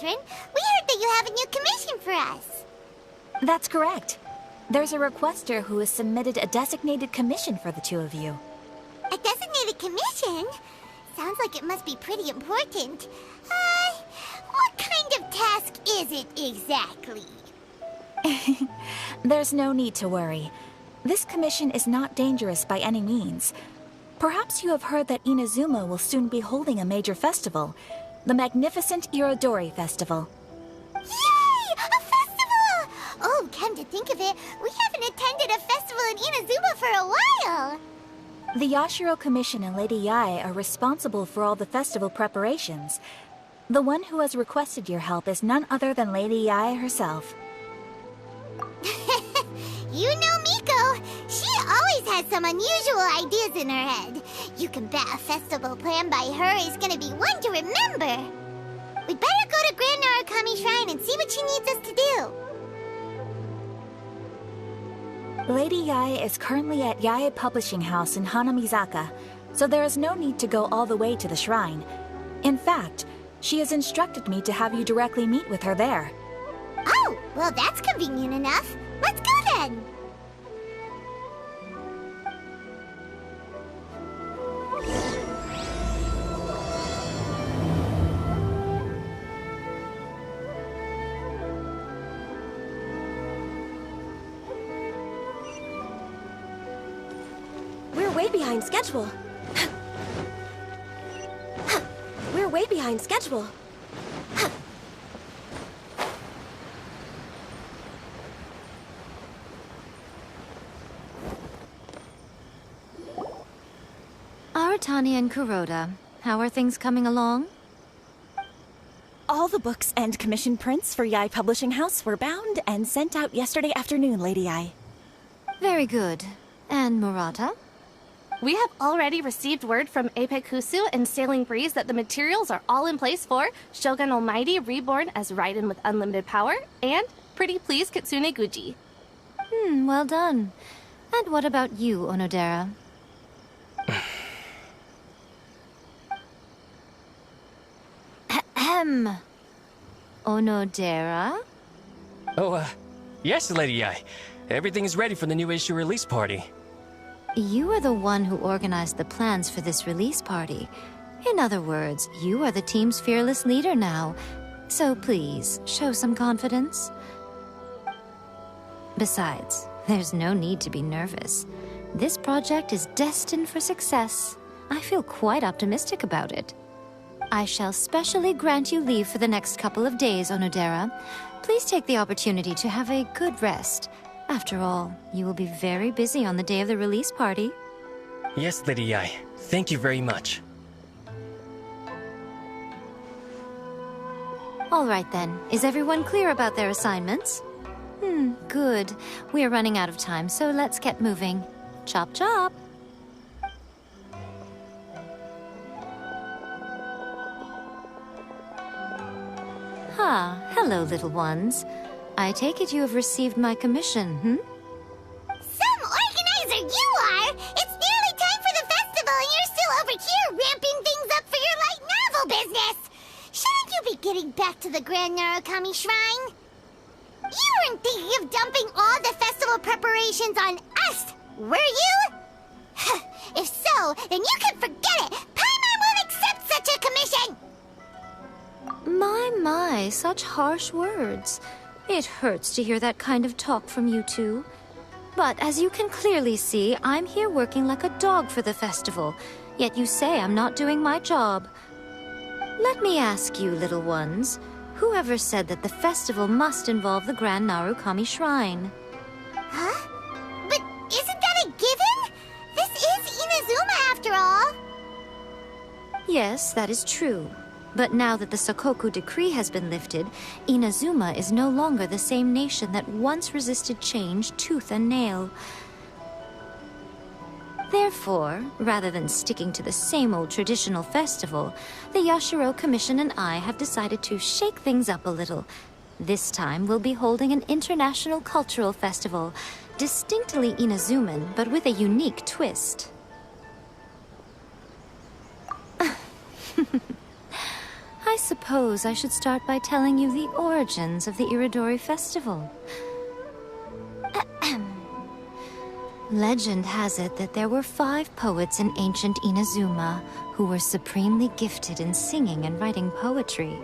children. We heard that you have a new commission for us. That's correct. There's a requester who has submitted a designated commission for the two of you. A designated commission? Sounds like it must be pretty important. What kind of task is it exactly? There's no need to worry. This commission is not dangerous by any means. Perhaps you have heard that Inazuma will soon be holding a major festival, the magnificent Irodori Festival. Yay! A festival! Oh, come to think of it, we haven't attended a festival in Inazuma for a while. The Yashiro Commission and Lady Yae are responsible for all the festival preparations. The one who has requested your help is none other than Lady Yae herself. You know Miko. She always has some unusual ideas in her head. You can bet a festival planned by her is gonna be one to remember. We'd better go to Grand Narukami Shrine and see what she needs us to do. Lady Yae is currently at Yae Publishing House in Hanamizaka, so there is no need to go all the way to the shrine. In fact, she has instructed me to have you directly meet with her there. Oh, well that's convenient enough. Let's go then! We're way behind schedule. We're way behind schedule. Aratani and Kuroda, how are things coming along? All the books and commission prints for Yae Publishing House were bound and sent out yesterday afternoon, Lady Yae. Very good. And Murata? We have already received word from Apekusu and Sailing Breeze that the materials are all in place for Shogun Almighty Reborn as Raiden with Unlimited Power and Pretty Please Kitsune Guji. Well done. And what about you, Onodera? Onodera? Oh, yes, Lady Yae. Everything is ready for the new issue release party. You are the one who organized the plans for this release party. In other words, you are the team's fearless leader now. So please, show some confidence. Besides, there's no need to be nervous. This project is destined for success. I feel quite optimistic about it. I shall specially grant you leave for the next couple of days, Onodera. Please take the opportunity to have a good rest. After all, you will be very busy on the day of the release party. Yes, Lady Yae. Thank you very much. All right then. Is everyone clear about their assignments? Good. We are running out of time, so let's get moving. Chop chop! Hello, little ones. I take it you have received my commission, Some organizer you are! It's nearly time for the festival and you're still over here ramping things up for your light novel business! Shouldn't you be getting back to the Grand Narukami Shrine? You weren't thinking of dumping all the festival preparations on us, were you? If so, then you can forget it! Paimon won't accept such a commission! My, such harsh words. It hurts to hear that kind of talk from you two. But as you can clearly see, I'm here working like a dog for the festival, yet you say I'm not doing my job. Let me ask you, little ones, whoever said that the festival must involve the Grand Narukami Shrine? Huh? But isn't that a given? This is Inazuma after all. Yes, that is true. But now that the Sokoku decree has been lifted, Inazuma is no longer the same nation that once resisted change tooth and nail. Therefore, rather than sticking to the same old traditional festival, the Yashiro Commission and I have decided to shake things up a little. This time we'll be holding an international cultural festival, distinctly Inazuman, but with a unique twist. I suppose I should start by telling you the origins of the Iridori Festival. Legend has it that there were 5 poets in ancient Inazuma who were supremely gifted in singing and writing poetry.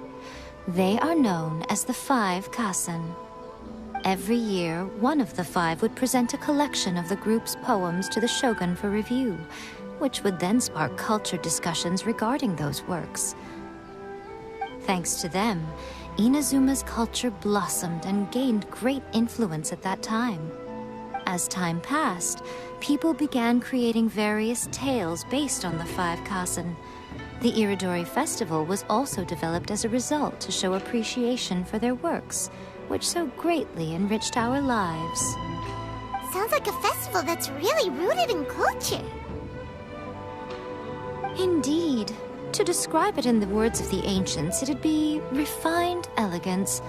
They are known as the 5 Kasen. Every year, one of the 5 would present a collection of the group's poems to the shogun for review, which would then spark culture discussions regarding those works. Thanks to them, Inazuma's culture blossomed and gained great influence at that time. As time passed, people began creating various tales based on the 5 Kasen. The Iridori Festival was also developed as a result to show appreciation for their works, which so greatly enriched our lives. Sounds like a festival that's really rooted in culture. Indeed. To describe it in the words of the ancients, it'd be refined elegance.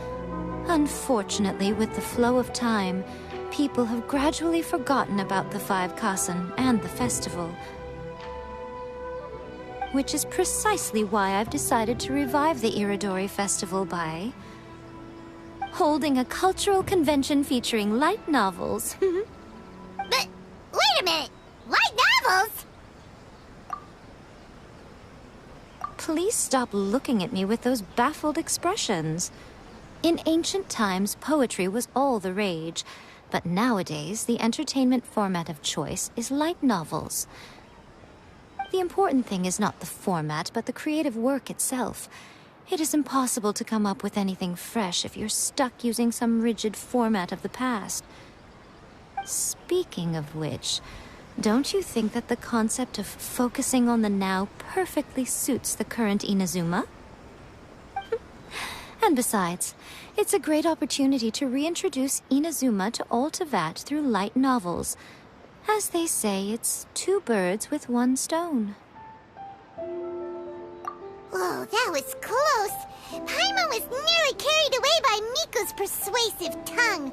Unfortunately, with the flow of time, people have gradually forgotten about the 5 Kasen and the festival. Which is precisely why I've decided to revive the Iridori Festival by holding a cultural convention featuring light novels. But, wait a minute! Light novels? Please stop looking at me with those baffled expressions. In ancient times, poetry was all the rage, but nowadays, the entertainment format of choice is light novels. The important thing is not the format, but the creative work itself. It is impossible to come up with anything fresh if you're stuck using some rigid format of the past. Speaking of which, don't you think that the concept of focusing on the now perfectly suits the current Inazuma? And besides, it's a great opportunity to reintroduce Inazuma to all Teyvat through light novels. As they say, it's 2 birds with 1 stone. Whoa, that was close. Paimon was nearly carried away by Miko's persuasive tongue.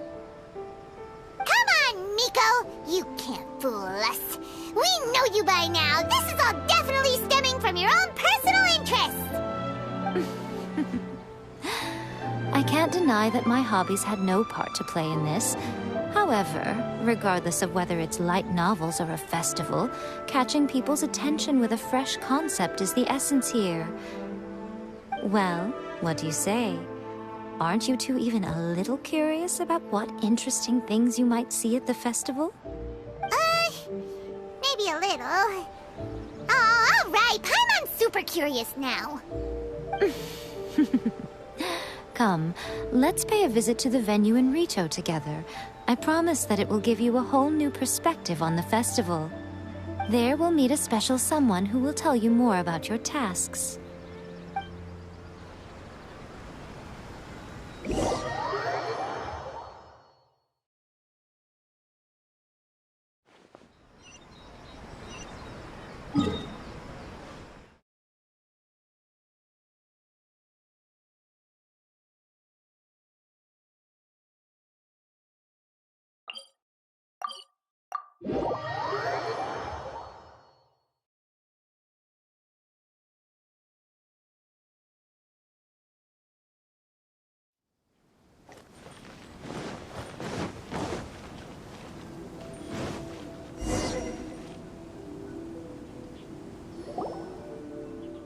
Come on, Miko! You can't fool us. We know you by now. This is all definitely stemming from your own personal interests. I can't deny that my hobbies had no part to play in this. However, regardless of whether it's light novels or a festival, catching people's attention with a fresh concept is the essence here. Well, what do you say? Aren't you two even a little curious about what interesting things you might see at the festival? Maybe a little. Oh, all right. Paimon's super curious now. Come, let's pay a visit to the venue in Rito together. I promise that it will give you a whole new perspective on the festival. There we'll meet a special someone who will tell you more about your tasks.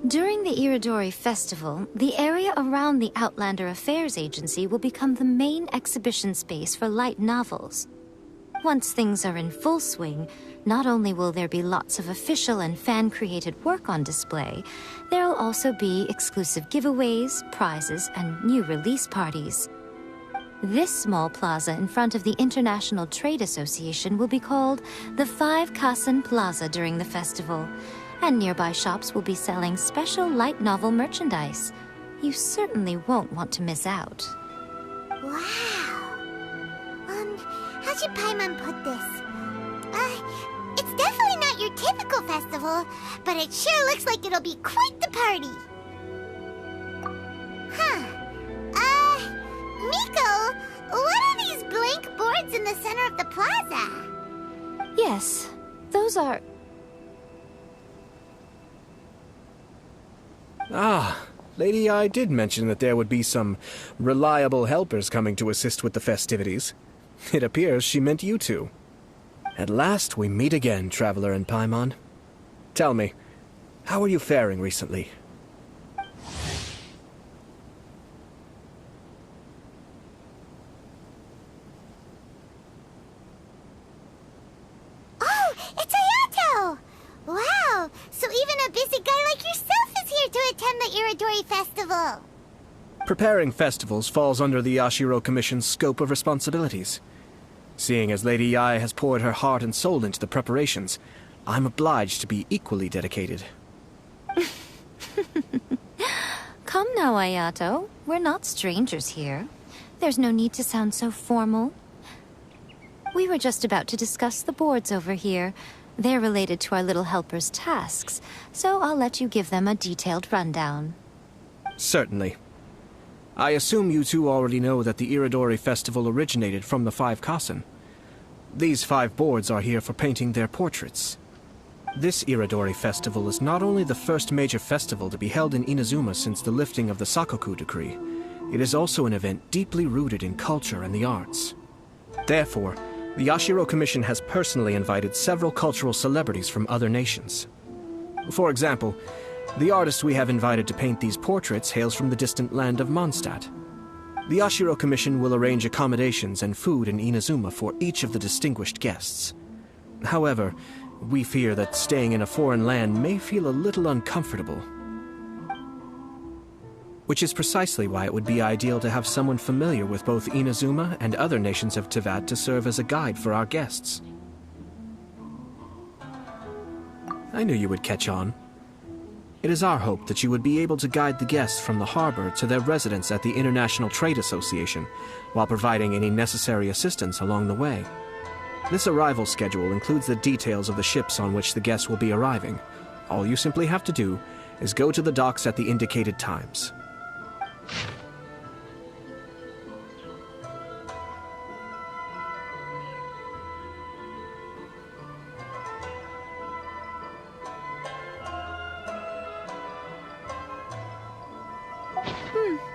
During the Iridori Festival, the area around the Outlander Affairs Agency will become the main exhibition space for light novels. Once things are in full swing, not only will there be lots of official and fan-created work on display, there'll also be exclusive giveaways, prizes, and new release parties. This small plaza in front of the International Trade Association will be called the 5 Kasen Plaza during the festival, and nearby shops will be selling special light novel merchandise. You certainly won't want to miss out. Wow. How should Paimon put this? It's definitely not your typical festival, but it sure looks like it'll be quite the party. Huh. Miko, what are these blank boards in the center of the plaza? Yes, those are... Lady I did mention that there would be some reliable helpers coming to assist with the festivities. It appears she meant you two. At last we meet again, Traveler and Paimon. Tell me, how are you faring recently? Oh, it's Ayato! Wow, so even a busy guy like yourself is here to attend the Iridori Festival. Preparing festivals falls under the Yashiro Commission's scope of responsibilities. Seeing as Lady Yae has poured her heart and soul into the preparations, I'm obliged to be equally dedicated. Come now, Ayato. We're not strangers here. There's no need to sound so formal. We were just about to discuss the boards over here. They're related to our little helper's tasks, so I'll let you give them a detailed rundown. Certainly. I assume you two already know that the Iridori Festival originated from the 5 Kasen. These 5 boards are here for painting their portraits. This Iridori Festival is not only the first major festival to be held in Inazuma since the lifting of the Sakoku decree, it is also an event deeply rooted in culture and the arts. Therefore, the Yashiro Commission has personally invited several cultural celebrities from other nations. For example, the artist we have invited to paint these portraits hails from the distant land of Mondstadt. The Yashiro Commission will arrange accommodations and food in Inazuma for each of the distinguished guests. However, we fear that staying in a foreign land may feel a little uncomfortable. Which is precisely why it would be ideal to have someone familiar with both Inazuma and other nations of Teyvat to serve as a guide for our guests. I knew you would catch on. It is our hope that you would be able to guide the guests from the harbor to their residence at the International Trade Association, while providing any necessary assistance along the way. This arrival schedule includes the details of the ships on which the guests will be arriving. All you simply have to do is go to the docks at the indicated times.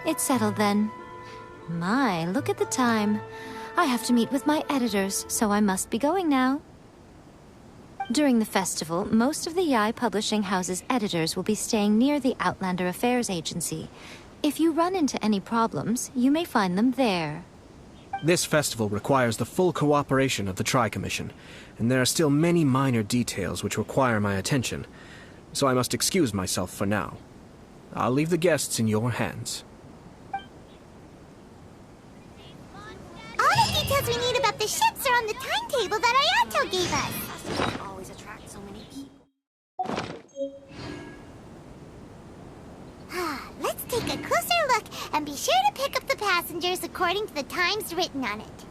It's settled then. My, look at the time. I have to meet with my editors, so I must be going now. During the festival, most of the Yae Publishing House's editors will be staying near the Outlander Affairs Agency. If you run into any problems, you may find them there. This festival requires the full cooperation of the Tri-Commission, and there are still many minor details which require my attention, so I must excuse myself for now. I'll leave the guests in your hands. All the details we need about the ships are on the timetable that Ayato gave us. Always attract so many people. Let's take a closer look and be sure to pick up the passengers according to the times written on it.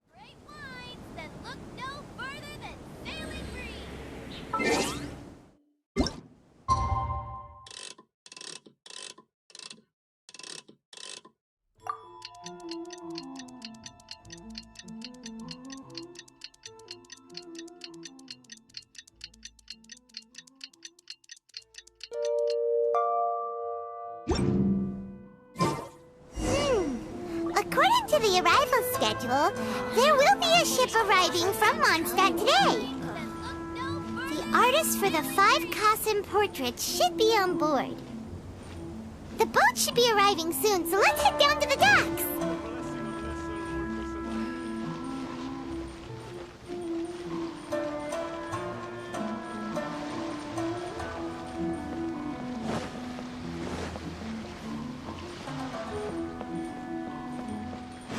Great minds that look no further than sailing breeze. According to the arrival schedule, there will be a ship arriving from Mondstadt today. The artist for the 5 Kasen portraits should be on board. The boat should be arriving soon, so let's head down to the docks.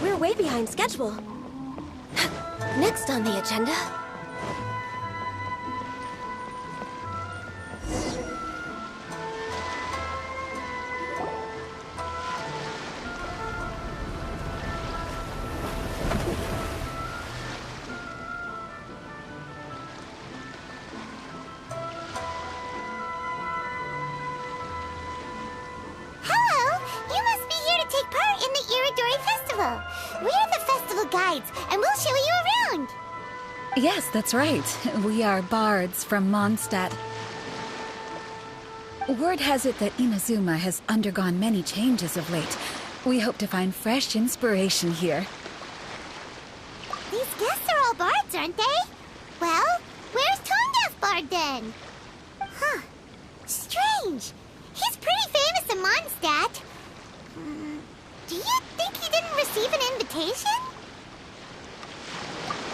We're way behind schedule. Next on the agenda... guides, and we'll show you around. Yes, that's right. We are bards from Mondstadt. Word has it that Inazuma has undergone many changes of late. We hope to find fresh inspiration here. These guests are all bards, aren't they? Well, where's Tonga's bard then? Huh. Strange. He's pretty famous in Mondstadt. Do you think he didn't receive an invitation?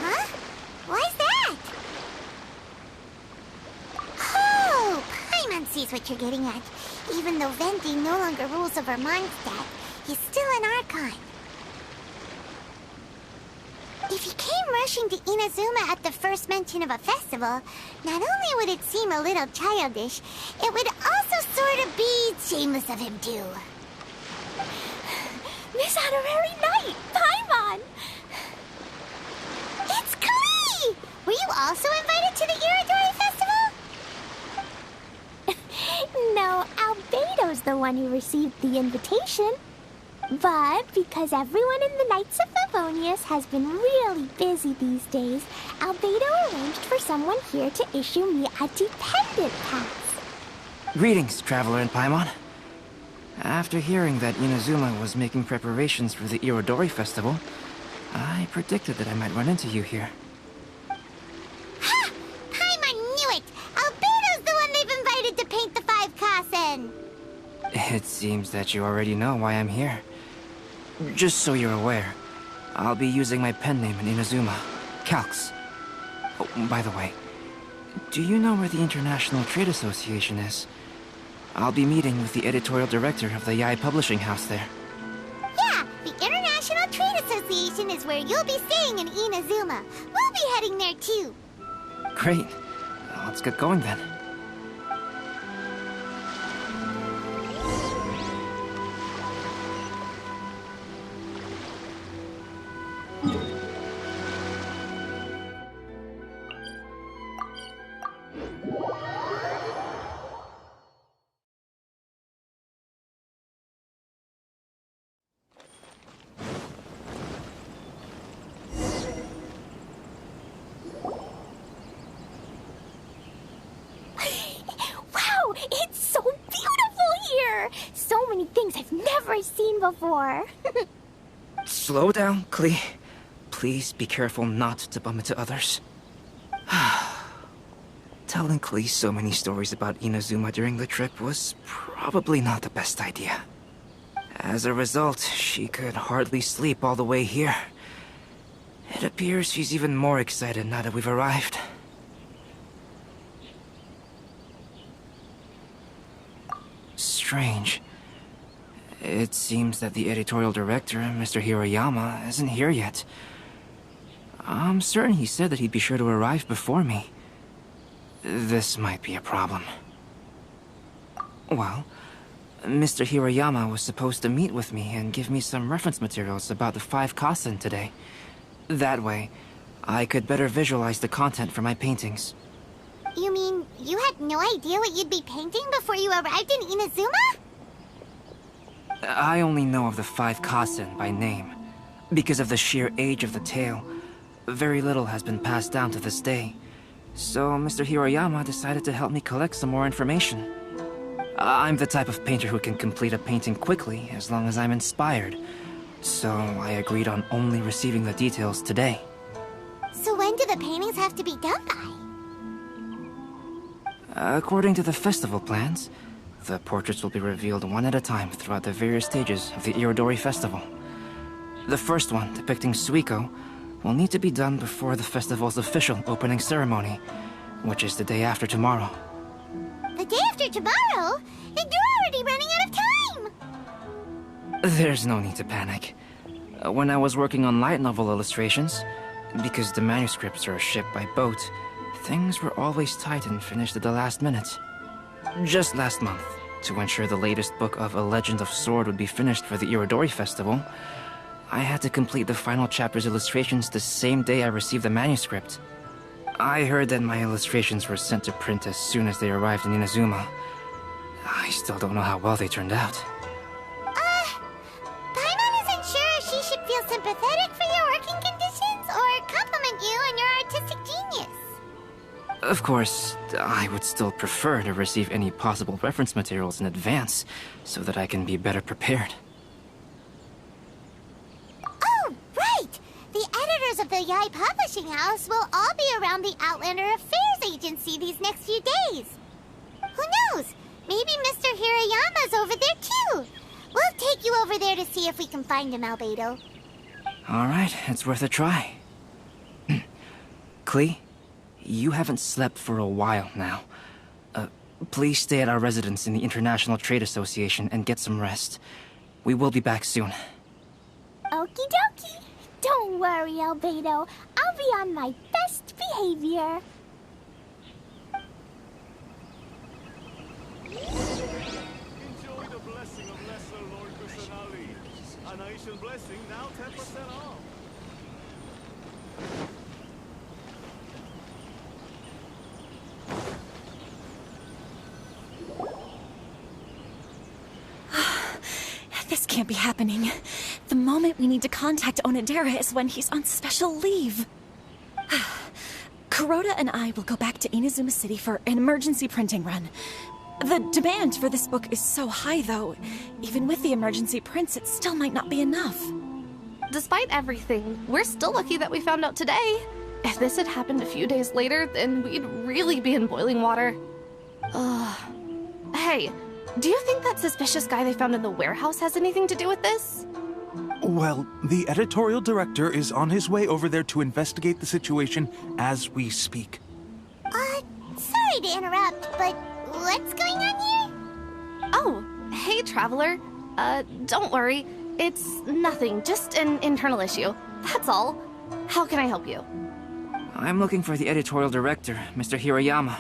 Huh? Why's that? Oh, Paimon sees what you're getting at. Even though Venti no longer rules over Mondstadt, he's still an Archon. If he came rushing to Inazuma at the first mention of a festival, not only would it seem a little childish, it would also sort of be shameless of him too. Miss Honorary Knight, Paimon! It's Klee! Were you also invited to the Iridori Festival? No, Albedo's the one who received the invitation. But because everyone in the Knights of Favonius has been really busy these days, Albedo arranged for someone here to issue me a dependent pass. Greetings, Traveler and Paimon. After hearing that Inazuma was making preparations for the Irodori Festival, I predicted that I might run into you here. Ha! Paimon knew it! Albedo's the one they've invited to paint the 5 Kasen! It seems that you already know why I'm here. Just so you're aware, I'll be using my pen name in Inazuma, Calx. Oh, by the way, do you know where the International Trade Association is? I'll be meeting with the editorial director of the Yae Publishing House there. Yeah, the International Trade Association is where you'll be staying in Inazuma. We'll be heading there too. Great. Let's get going then. Wow, it's so beautiful here! So many things I've never seen before. Slow down, Klee. Please be careful not to bump into others. Telling Klee so many stories about Inazuma during the trip was probably not the best idea. As a result, she could hardly sleep all the way here. It appears she's even more excited now that we've arrived. Strange. It seems that the editorial director, Mr. Hiroyama, isn't here yet. I'm certain he said that he'd be sure to arrive before me. This might be a problem. Well, Mr. Hiroyama was supposed to meet with me and give me some reference materials about the 5 Kasen today. That way, I could better visualize the content for my paintings. You mean you had no idea what you'd be painting before you arrived in Inazuma? I only know of the 5 Kasen by name. Because of the sheer age of the tale, very little has been passed down to this day. So Mr. Hiroyama decided to help me collect some more information. I'm the type of painter who can complete a painting quickly as long as I'm inspired. So I agreed on only receiving the details today. So when do the paintings have to be done by? According to the festival plans, the portraits will be revealed one at a time throughout the various stages of the Irodori Festival. The first one, depicting Suiko, will need to be done before the festival's official opening ceremony, which is the day after tomorrow. The day after tomorrow? And you're already running out of time! There's no need to panic. When I was working on light novel illustrations, because the manuscripts are shipped by boat, things were always tight and finished at the last minute. Just last month, to ensure the latest book of A Legend of Sword would be finished for the Irodori Festival, I had to complete the final chapter's illustrations the same day I received the manuscript. I heard that my illustrations were sent to print as soon as they arrived in Inazuma. I still don't know how well they turned out. Paimon isn't sure if she should feel sympathetic for your working conditions Of course, I would still prefer to receive any possible reference materials in advance, so that I can be better prepared. Oh, right! The editors of the Yai Publishing House will all be around the Outlander Affairs Agency these next few days. Who knows? Maybe Mr. Hirayama's over there too. We'll take you over there to see if we can find him, Albedo. Alright, it's worth a try. Klee, you haven't slept for a while now. Please stay at our residence in the International Trade Association and get some rest. We will be back soon. Okie dokie. Don't worry, Albedo. I'll be on my best behavior. Enjoy the blessing of Lesser Lord Kusanali. An Aishan blessing, now 10% off. This can't be happening. The moment we need to contact Onodera is when he's on special leave. Kuroda and I will go back to Inazuma City for an emergency printing run. The demand for this book is so high, though. Even with the emergency prints, it still might not be enough. Despite everything, we're still lucky that we found out today. If this had happened a few days later, then we'd really be in boiling water. Hey, do you think that suspicious guy they found in the warehouse has anything to do with this? Well, the editorial director is on his way over there to investigate the situation as we speak. Sorry to interrupt, but what's going on here? Oh, hey, Traveler. Don't worry. It's nothing, just an internal issue. That's all. How can I help you? I'm looking for the editorial director, Mr. Hirayama.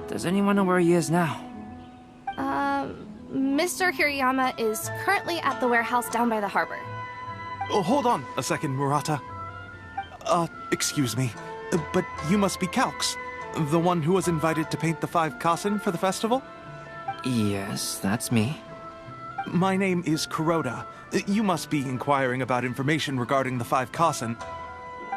Does anyone know where he is now? Mr. Hirayama is currently at the warehouse down by the harbor. Oh, hold on a second, Murata. Excuse me, but you must be Calx, the one who was invited to paint the 5 Kasen for the festival? Yes, that's me. My name is Kuroda. You must be inquiring about information regarding the 5 Kasen.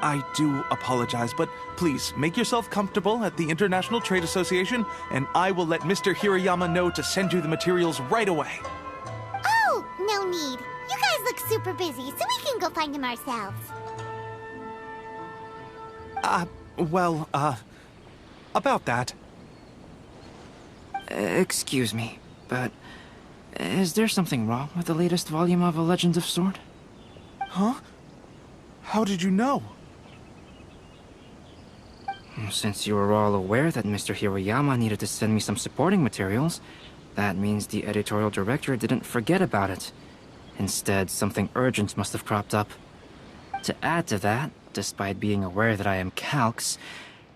I do apologize, but please make yourself comfortable at the International Trade Association, and I will let Mr. Hirayama know to send you the materials right away. Oh, no need. You guys look super busy, so we can go find him ourselves. About that. Excuse me, but is there something wrong with the latest volume of A Legend of Sword? Huh? How did you know? Since you were all aware that Mr. Hirayama needed to send me some supporting materials, that means the editorial director didn't forget about it. Instead, something urgent must have cropped up. To add to that, despite being aware that I am Calx,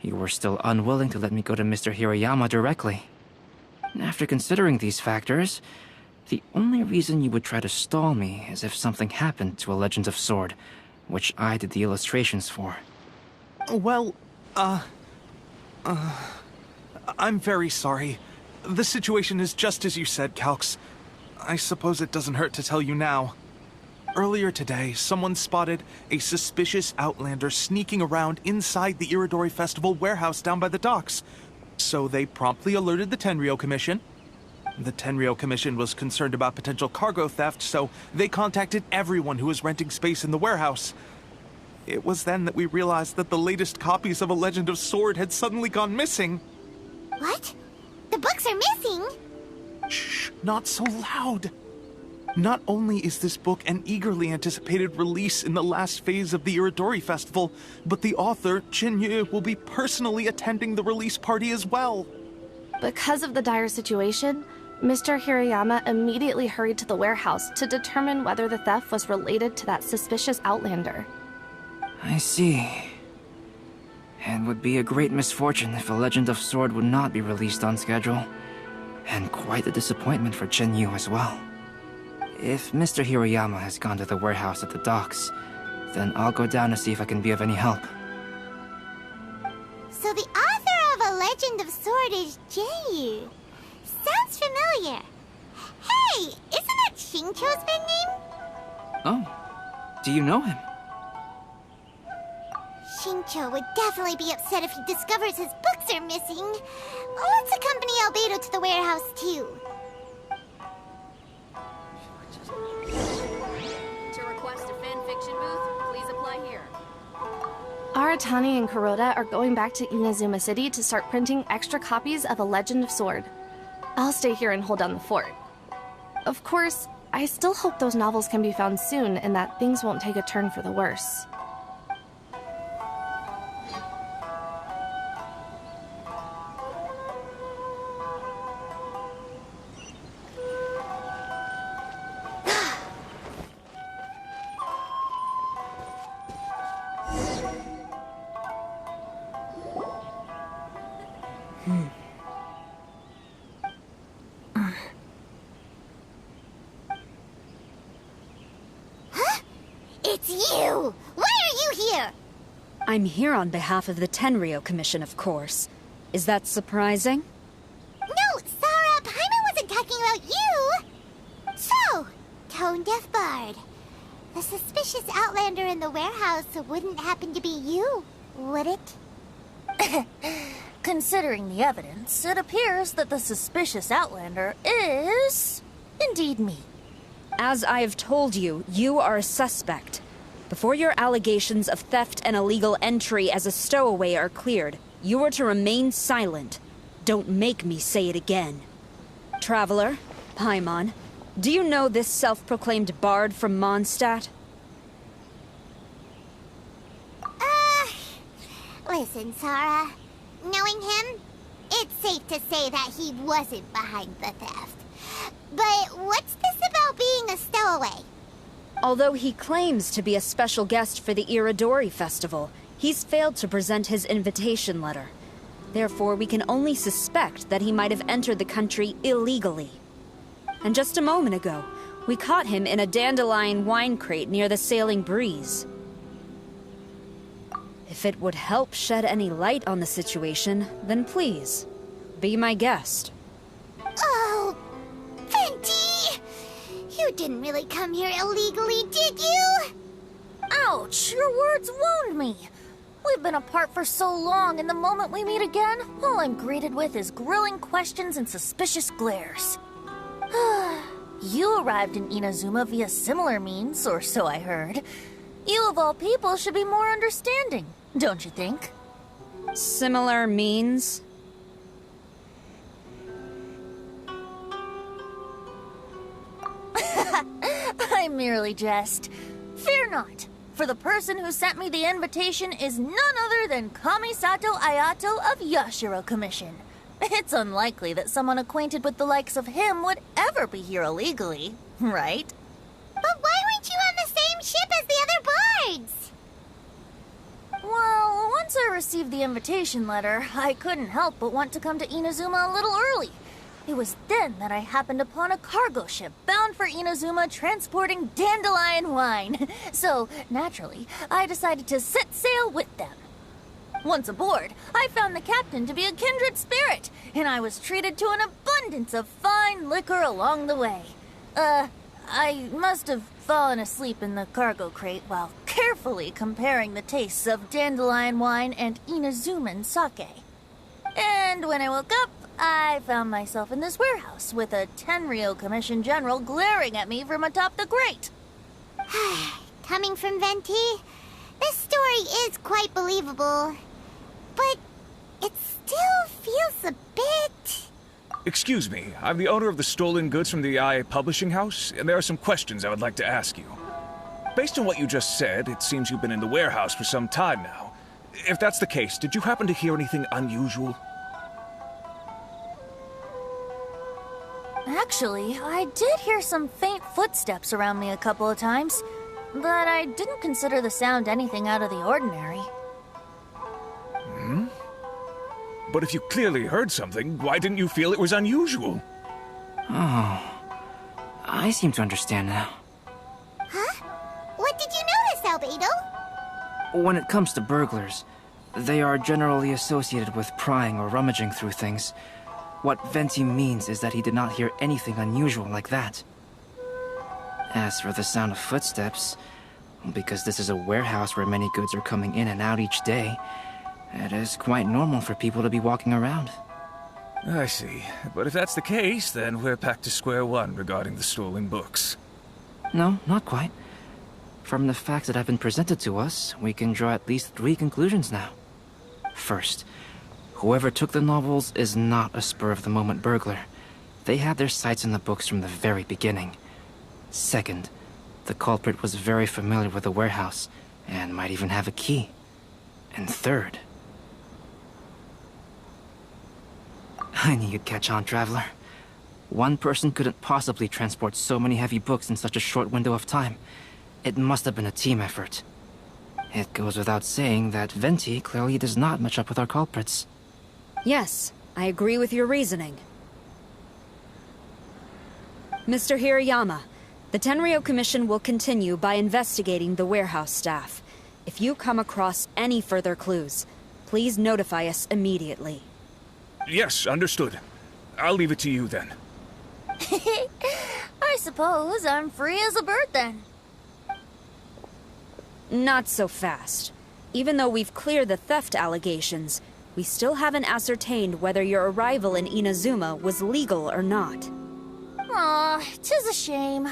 you were still unwilling to let me go to Mr. Hirayama directly. After considering these factors, the only reason you would try to stall me is if something happened to A Legend of Sword, which I did the illustrations for. Well, I'm very sorry. The situation is just as you said, Calx. I suppose it doesn't hurt to tell you now. Earlier today, someone spotted a suspicious outlander sneaking around inside the Iridori Festival warehouse down by the docks. So they promptly alerted the Tenryou Commission. The Tenryou Commission was concerned about potential cargo theft, so they contacted everyone who was renting space in the warehouse. It was then that we realized that the latest copies of A Legend of Sword had suddenly gone missing. What? The books are missing? Shh, not so loud. Not only is this book an eagerly anticipated release in the last phase of the Iridori Festival, but the author, Chin-Yu, will be personally attending the release party as well. Because of the dire situation, Mr. Hirayama immediately hurried to the warehouse to determine whether the theft was related to that suspicious outlander. I see. It would be a great misfortune if A Legend of Sword would not be released on schedule. And quite a disappointment for Chin-Yu as well. If Mr. Hirayama has gone to the warehouse at the docks, then I'll go down to see if I can be of any help. So the author of A Legend of Sword is J.U. Sounds familiar. Hey, isn't that Xingqiu's pen name? Oh, do you know him? Xingqiu would definitely be upset if he discovers his books are missing. Let's accompany Albedo to the warehouse, too. To request a fanfiction booth, please apply here. Aratani and Kuroda are going back to Inazuma City to start printing extra copies of A Legend of Sword. I'll stay here and hold down the fort. Of course, I still hope those novels can be found soon and that things won't take a turn for the worse. It's you! Why are you here? I'm here on behalf of the Tenryou Commission, of course. Is that surprising? No, Sarah, Paimon wasn't talking about you! So, tone-deaf bard. The suspicious outlander in the warehouse wouldn't happen to be you, would it? Considering the evidence, it appears that the suspicious outlander is indeed me. As I have told you, you are a suspect. Before your allegations of theft and illegal entry as a stowaway are cleared, you are to remain silent. Don't make me say it again. Traveler, Paimon, do you know this self-proclaimed bard from Mondstadt? Listen, Sarah. Knowing him, it's safe to say that he wasn't behind the theft. But what's this about being a stowaway? Although he claims to be a special guest for the Iridori Festival, he's failed to present his invitation letter. Therefore, we can only suspect that he might have entered the country illegally. And just a moment ago, we caught him in a dandelion wine crate near the Sailing Breeze. If it would help shed any light on the situation, then please, be my guest. Oh, Venti! You didn't really come here illegally, did you? Ouch, your words wound me. We've been apart for so long, and the moment we meet again, all I'm greeted with is grilling questions and suspicious glares. You arrived in Inazuma via similar means, or so I heard. You of all people should be more understanding, don't you think? Similar means? I merely jest. Fear not, for the person who sent me the invitation is none other than Kamisato Ayato of Yashiro Commission. It's unlikely that someone acquainted with the likes of him would ever be here illegally, right? But why weren't you on the same ship as the other bards? Well, once I received the invitation letter, I couldn't help but want to come to Inazuma a little early. It was then that I happened upon a cargo ship bound for Inazuma transporting dandelion wine. So, naturally, I decided to set sail with them. Once aboard, I found the captain to be a kindred spirit, and I was treated to an abundance of fine liquor along the way. I must have fallen asleep in the cargo crate while carefully comparing the tastes of dandelion wine and Inazuman sake. And when I woke up, I found myself in this warehouse with a Tenryou Commission general glaring at me from atop the grate. Coming from Venti, this story is quite believable. But it still feels a bit... Excuse me, I'm the owner of the stolen goods from the IA publishing house, and there are some questions I would like to ask you. Based on what you just said, it seems you've been in the warehouse for some time now. If that's the case, did you happen to hear anything unusual? Actually, I did hear some faint footsteps around me a couple of times, but I didn't consider the sound anything out of the ordinary. But if you clearly heard something, why didn't you feel it was unusual? Oh, I seem to understand now. Huh? What did you notice, Albedo? When it comes to burglars, they are generally associated with prying or rummaging through things. What Venti means is that he did not hear anything unusual like that. As for the sound of footsteps, because this is a warehouse where many goods are coming in and out each day, It is quite normal for people to be walking around. I see. But if that's the case, then we're back to square one regarding the stolen books. No, not quite. From the facts that have been presented to us, we can draw at least 3 conclusions now. First, whoever took the novels is not a spur-of-the-moment burglar. They had their sights on the books from the very beginning. Second, the culprit was very familiar with the warehouse, and might even have a key. And third... I knew you'd catch on, Traveler. One person couldn't possibly transport so many heavy books in such a short window of time. It must have been a team effort. It goes without saying that Venti clearly does not match up with our culprits. Yes, I agree with your reasoning. Mr. Hirayama, the Tenryo Commission will continue by investigating the warehouse staff. If you come across any further clues, please notify us immediately. Yes, understood. I'll leave it to you then. I suppose I'm free as a bird then. Not so fast. Even though we've cleared the theft allegations, we still haven't ascertained whether your arrival in Inazuma was legal or not. Aw, 'tis a shame.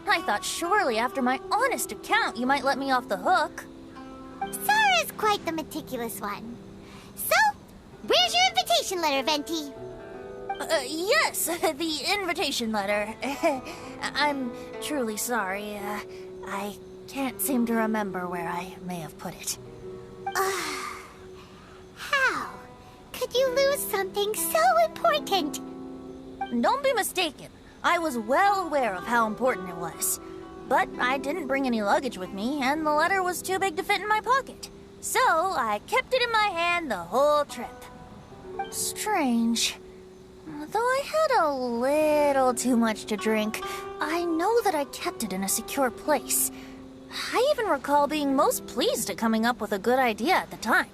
I thought surely after my honest account you might let me off the hook. Sara's quite the meticulous one. So, where's your invitation letter, Venti? Yes, the invitation letter. I'm truly sorry. I can't seem to remember where I may have put it. How could you lose something so important? Don't be mistaken. I was well aware of how important it was. But I didn't bring any luggage with me, and the letter was too big to fit in my pocket. So I kept it in my hand the whole trip. Strange. Though I had a little too much to drink, I know that I kept it in a secure place. I even recall being most pleased at coming up with a good idea at the time.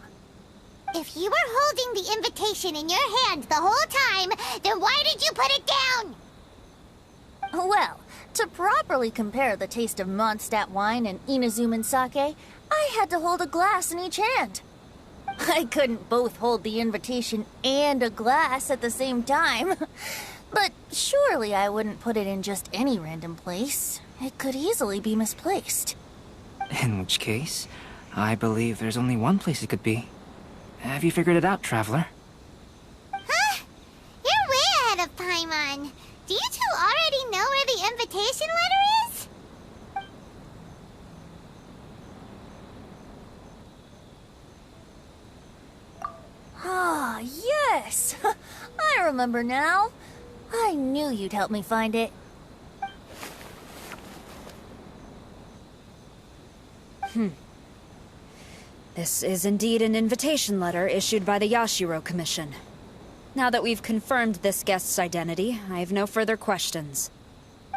If you were holding the invitation in your hand the whole time, then why did you put it down? Well, to properly compare the taste of Mondstadt wine and Inazuman sake, I had to hold a glass in each hand. I couldn't both hold the invitation and a glass at the same time. But surely I wouldn't put it in just any random place. It could easily be misplaced. In which case, I believe there's only one place it could be. Have you figured it out, Traveler? Huh? You're way ahead of Paimon. Do you two already know where the invitation letter is? Ah, yes! I remember now. I knew you'd help me find it. This is indeed an invitation letter issued by the Yashiro Commission. Now that we've confirmed this guest's identity, I have no further questions.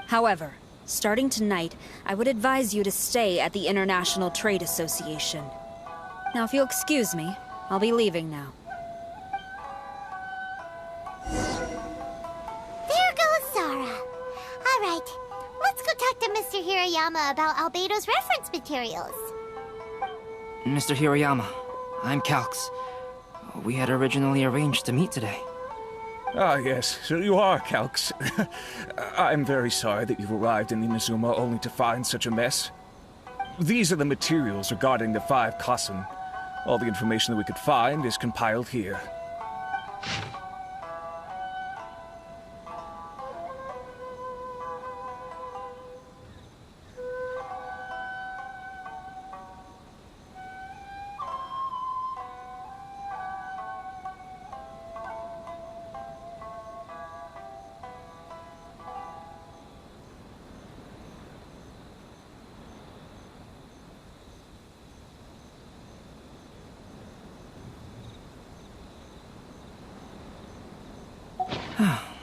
However, starting tonight, I would advise you to stay at the International Trade Association. Now, if you'll excuse me, I'll be leaving now. There goes Zara. All right, let's go talk to Mr. Hirayama about Albedo's reference materials. Mr. Hirayama, I'm Calx. We had originally arranged to meet today. Ah, yes, so you are, Calx. I'm very sorry that you've arrived in Inazuma only to find such a mess. These are the materials regarding the 5 Kassen. All the information that we could find is compiled here.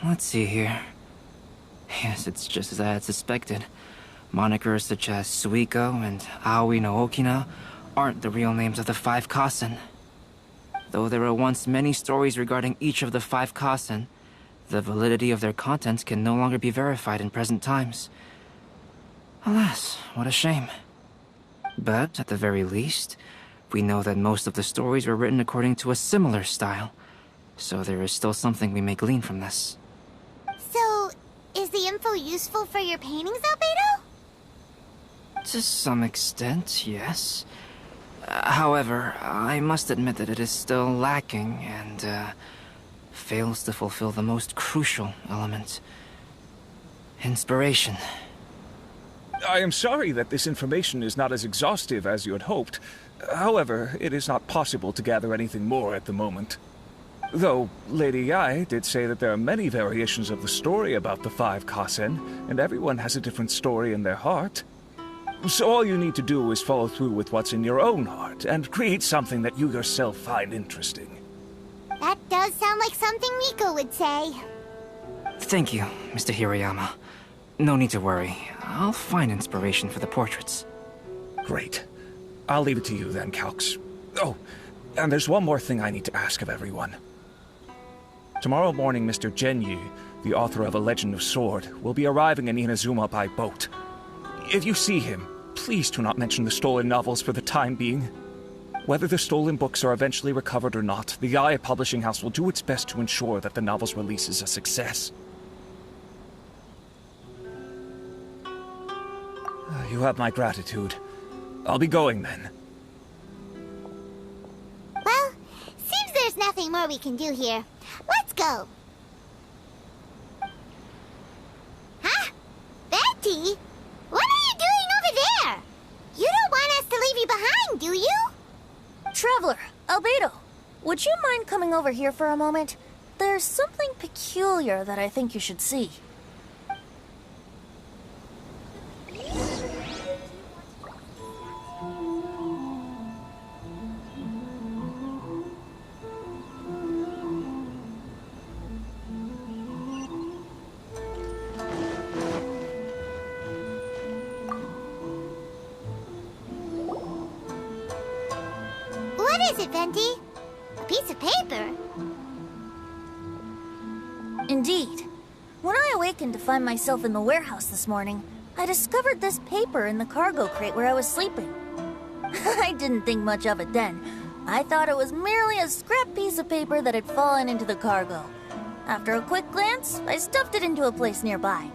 Let's see here. Yes, it's just as I had suspected. Monikers such as Suiko and Aoi no Okina aren't the real names of the 5 Kassen. Though there were once many stories regarding each of the 5 Kassen, the validity of their contents can no longer be verified in present times. Alas, what a shame. But, at the very least, We know that most of the stories were written according to a similar style, so there is still something we may glean from this. So, is the info useful for your paintings, Albedo? To some extent, yes. However, I must admit that it is still lacking and fails to fulfill the most crucial element. Inspiration. I am sorry that this information is not as exhaustive as you had hoped. However, it is not possible to gather anything more at the moment. Though, Lady Yae did say that there are many variations of the story about the 5 Kasen, and everyone has a different story in their heart. So all you need to do is follow through with what's in your own heart, and create something that you yourself find interesting. That does sound like something Miko would say. Thank you, Mr. Hirayama. No need to worry. I'll find inspiration for the portraits. Great. I'll leave it to you then, Calx. Oh, and there's one more thing I need to ask of everyone. Tomorrow morning, Mr. Genyu, the author of A Legend of Sword, will be arriving in Inazuma by boat. If you see him, please do not mention the stolen novels for the time being. Whether the stolen books are eventually recovered or not, the Yae Publishing House will do its best to ensure that the novel's release is a success. You have my gratitude. I'll be going then. Well, seems there's nothing more we can do here. Let's go. Huh? Betty? What are you doing over there? You don't want us to leave you behind, do you? Traveler, Albedo, would you mind coming over here for a moment? There's something peculiar that I think you should see. What is it, Venti? A piece of paper? Indeed. When I awakened to find myself in the warehouse this morning, I discovered this paper in the cargo crate where I was sleeping. I didn't think much of it then. I thought it was merely a scrap piece of paper that had fallen into the cargo. After a quick glance, I stuffed it into a place nearby.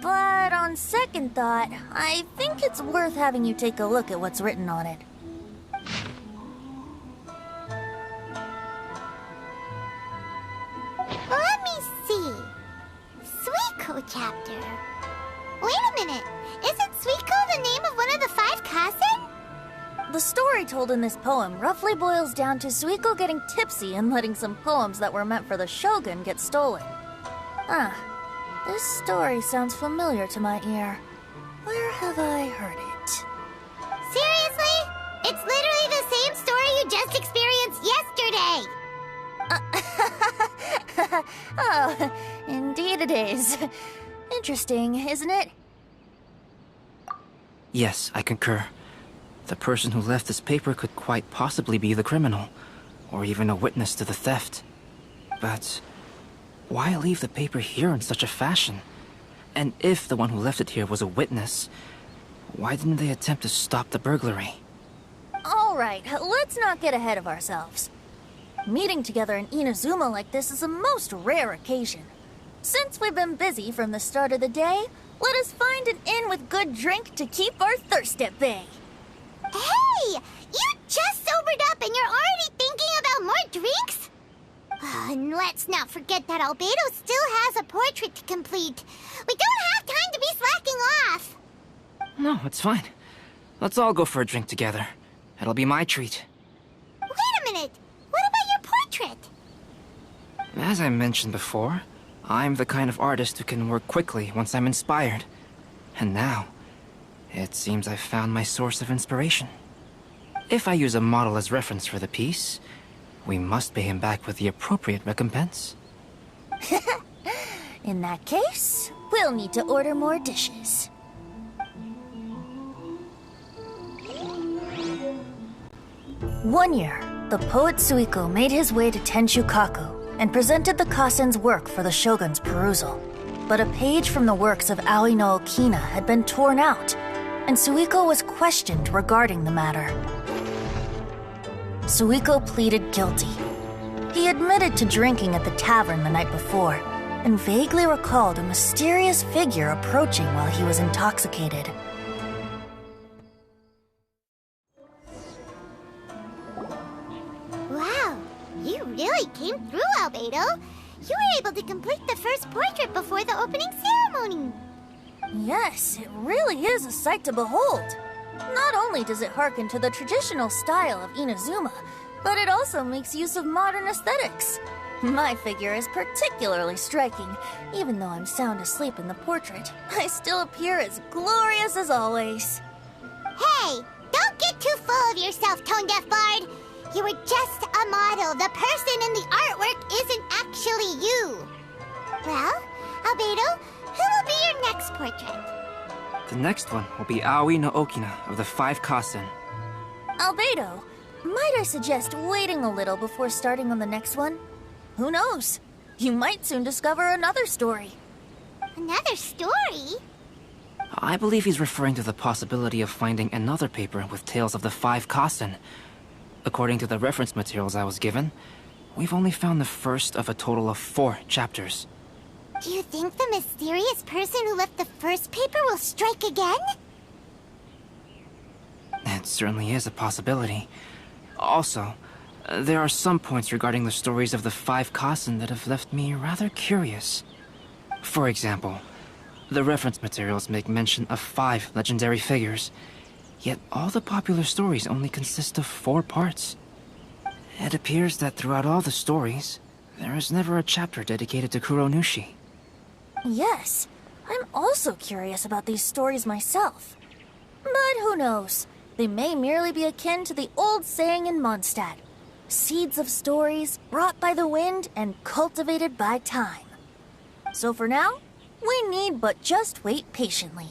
But on second thought, I think it's worth having you take a look at what's written on it. Let me see. Suiko chapter. Wait a minute. Isn't Suiko the name of one of the 5 Kasen? The story told in this poem roughly boils down to Suiko getting tipsy and letting some poems that were meant for the shogun get stolen. This story sounds familiar to my ear. Where have I heard it? Seriously? It's literally the same story you just experienced yesterday! Oh, indeed it is. Interesting, isn't it? Yes, I concur. The person who left this paper could quite possibly be the criminal, or even a witness to the theft. But why leave the paper here in such a fashion? And if the one who left it here was a witness, why didn't they attempt to stop the burglary? All right, let's not get ahead of ourselves. Meeting together in Inazuma like this is a most rare occasion. Since we've been busy from the start of the day, let us find an inn with good drink to keep our thirst at bay. Hey! You just sobered up and you're already thinking about more drinks? And let's not forget that Albedo still has a portrait to complete. We don't have time to be slacking off. No, it's fine. Let's all go for a drink together. It'll be my treat. Wait a minute. What about your portrait? As I mentioned before, I'm the kind of artist who can work quickly once I'm inspired. And now, it seems I've found my source of inspiration. If I use a model as reference for the piece, we must pay him back with the appropriate recompense. In that case, we'll need to order more dishes. One year, the poet Suiko made his way to Tenshukaku and presented the Kasen's work for the shogun's perusal. But a page from the works of Aoi no Okina had been torn out, and Suiko was questioned regarding the matter. Suiko pleaded guilty. He admitted to drinking at the tavern the night before, and vaguely recalled a mysterious figure approaching while he was intoxicated. Wow, you really came through, Albedo. You were able to complete the first portrait before the opening ceremony. Yes, it really is a sight to behold. Not only does it harken to the traditional style of Inazuma, but it also makes use of modern aesthetics. My figure is particularly striking. Even though I'm sound asleep in the portrait, I still appear as glorious as always. Hey, don't get too full of yourself, Tone Deaf Bard. You were just a model. The person in the artwork isn't actually you. Well, Albedo, who will be your next portrait? The next one will be Aoi no Okina of the 5 Kasen. Albedo, might I suggest waiting a little before starting on the next one? Who knows? You might soon discover another story. Another story? I believe he's referring to the possibility of finding another paper with tales of the 5 Kasen. According to the reference materials I was given, we've only found the first of a total of 4 chapters. Do you think the mysterious person who left the first paper will strike again? It certainly is a possibility. Also, there are some points regarding the stories of the 5 Kasen that have left me rather curious. For example, the reference materials make mention of 5 legendary figures, yet all the popular stories only consist of 4 parts. It appears that throughout all the stories, there is never a chapter dedicated to Kuronushi. Yes, I'm also curious about these stories myself. But who knows? They may merely be akin to the old saying in Mondstadt: seeds of stories brought by the wind and cultivated by time. So for now, we need but just wait patiently.